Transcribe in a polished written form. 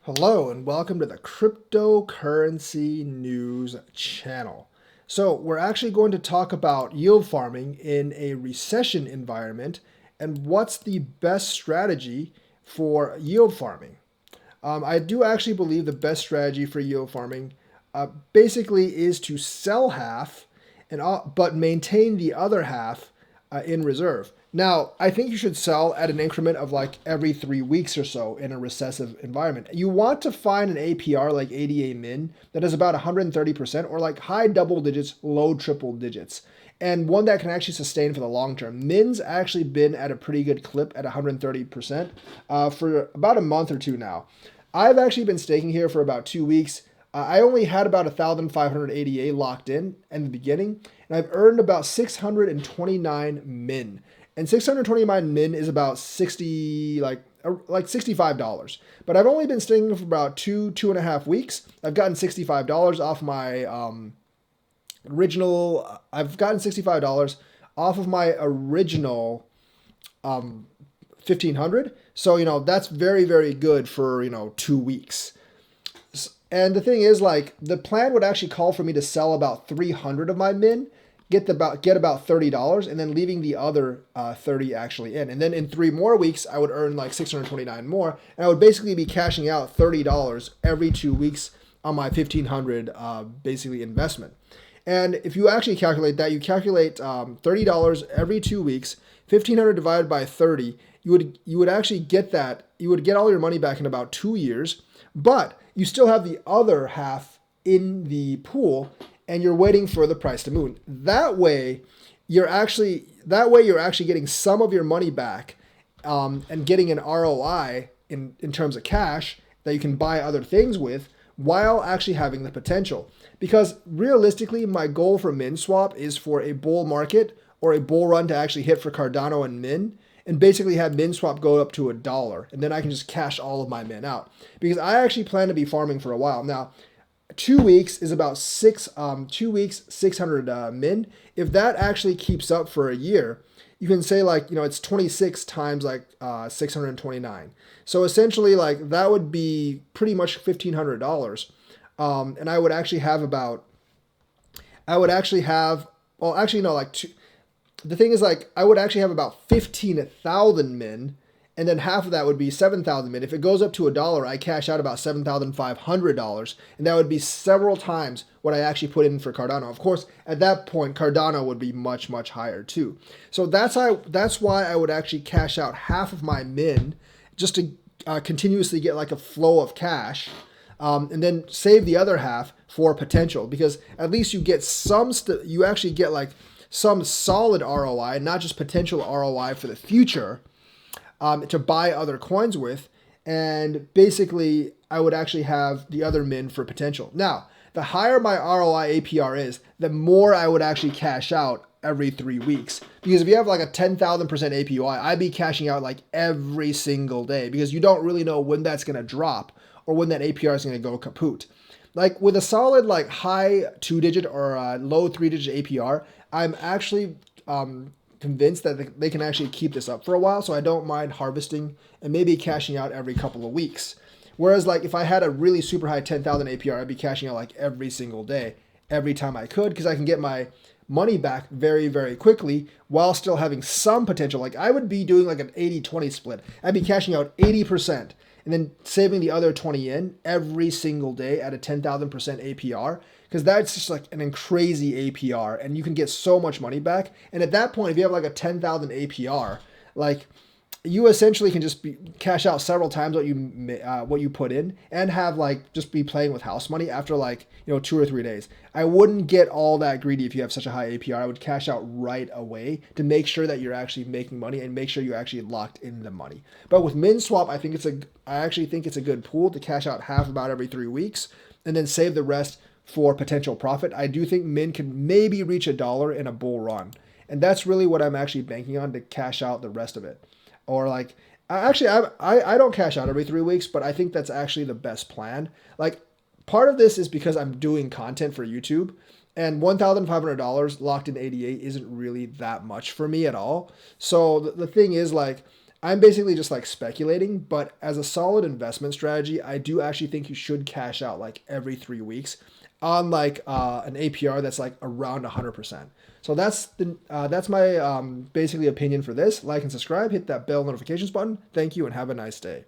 Hello and welcome to the Cryptocurrency News channel. So, we're actually going to talk about yield farming in a recession environment and what's the best strategy for yield farming. I do actually believe the best strategy for yield farming basically is to sell half but maintain the other half in reserve. Now, I think you should sell at an increment of like every 3 weeks or so in a recessive environment. You want to find an APR like ADA min that is about 130% or like high double digits, low triple digits, and one that can actually sustain for the long term. Min's actually been at a pretty good clip at 130% for about a month or two now. I've actually been staking here for about 2 weeks. I only had about 1,500 ADA locked in the beginning, and I've earned about 629 min. And 629 min is about 60, like $65. But I've only been staking for about 2.5 weeks. I've gotten $65 off my original. I've gotten $65 off of my original 1,500. So that's very very good for 2 weeks. And the thing is, like, the plan would actually call for me to sell about 300 of my min, get about $30, and then leaving the other 30 actually in. And then in 3 more weeks, I would earn like 629 more, and I would basically be cashing out $30 every 2 weeks on my 1,500 basically investment. And if you actually calculate that, you calculate $30 every 2 weeks, 1,500 divided by 30, you would actually get that. You would get all your money back in about 2 years, but you still have the other half in the pool and you're waiting for the price to move. That way you're actually getting some of your money back and getting an ROI in terms of cash that you can buy other things with while actually having the potential. Because realistically, my goal for min swap is for a bull market or a bull run to actually hit for Cardano and min, and basically have min swap go up to $1, and then I can just cash all of my min out. Because I actually plan to be farming for a while. Now, 2 weeks is about 600 min. If that actually keeps up for a year, you can say like, it's 26 times like 629. So essentially like that would be pretty much $1,500. And well, actually no, like the thing is, like, I would actually have about 15,000 min, and then half of that would be 7,000 min. If it goes up to $1, I cash out about $7,500, and that would be several times what I actually put in for Cardano. Of course, at that point, Cardano would be much, much higher too. So that's why I would actually cash out half of my min just to continuously get like a flow of cash, and then save the other half for potential, because at least you get you actually get like some solid ROI, not just potential ROI for the future, to buy other coins with. And basically, I would actually have the other min for potential. Now, the higher my ROI APR is, the more I would actually cash out every 3 weeks. Because if you have like a 10,000% APY, I'd be cashing out like every single day, because you don't really know when that's going to drop or when that APR is going to go kaput. Like with a solid like high 2-digit or low 3-digit APR, I'm actually convinced that they can actually keep this up for a while, so I don't mind harvesting and maybe cashing out every couple of weeks. Whereas like if I had a really super high 10,000 APR, I'd be cashing out like every single day, every time I could, because I can get my money back very, very quickly while still having some potential. Like I would be doing like an 80-20 split. I'd be cashing out 80% and then saving the other 20 in every single day at a 10,000% APR, because that's just like an crazy APR, and you can get so much money back. And at that point, if you have like a 10,000 APR, like you essentially can just cash out several times what you put in, and have like just be playing with house money after like 2 or 3 days. I wouldn't get all that greedy if you have such a high APR. I would cash out right away to make sure that you're actually making money and make sure you actually locked in the money. But with min swap, I actually think it's a good pool to cash out half about every 3 weeks and then save the rest for potential profit. I do think min can maybe reach $1 in a bull run, and that's really what I'm actually banking on to cash out the rest of it. Or like, I don't cash out every 3 weeks, but I think that's actually the best plan. Like, part of this is because I'm doing content for YouTube, and $1,500 locked in 88 isn't really that much for me at all. So the thing is, like, I'm basically just like speculating, but as a solid investment strategy, I do actually think you should cash out like every 3 weeks on like an APR that's like around 100%. So that's my basically opinion for this. Like and subscribe, hit that bell notifications button. Thank you and have a nice day.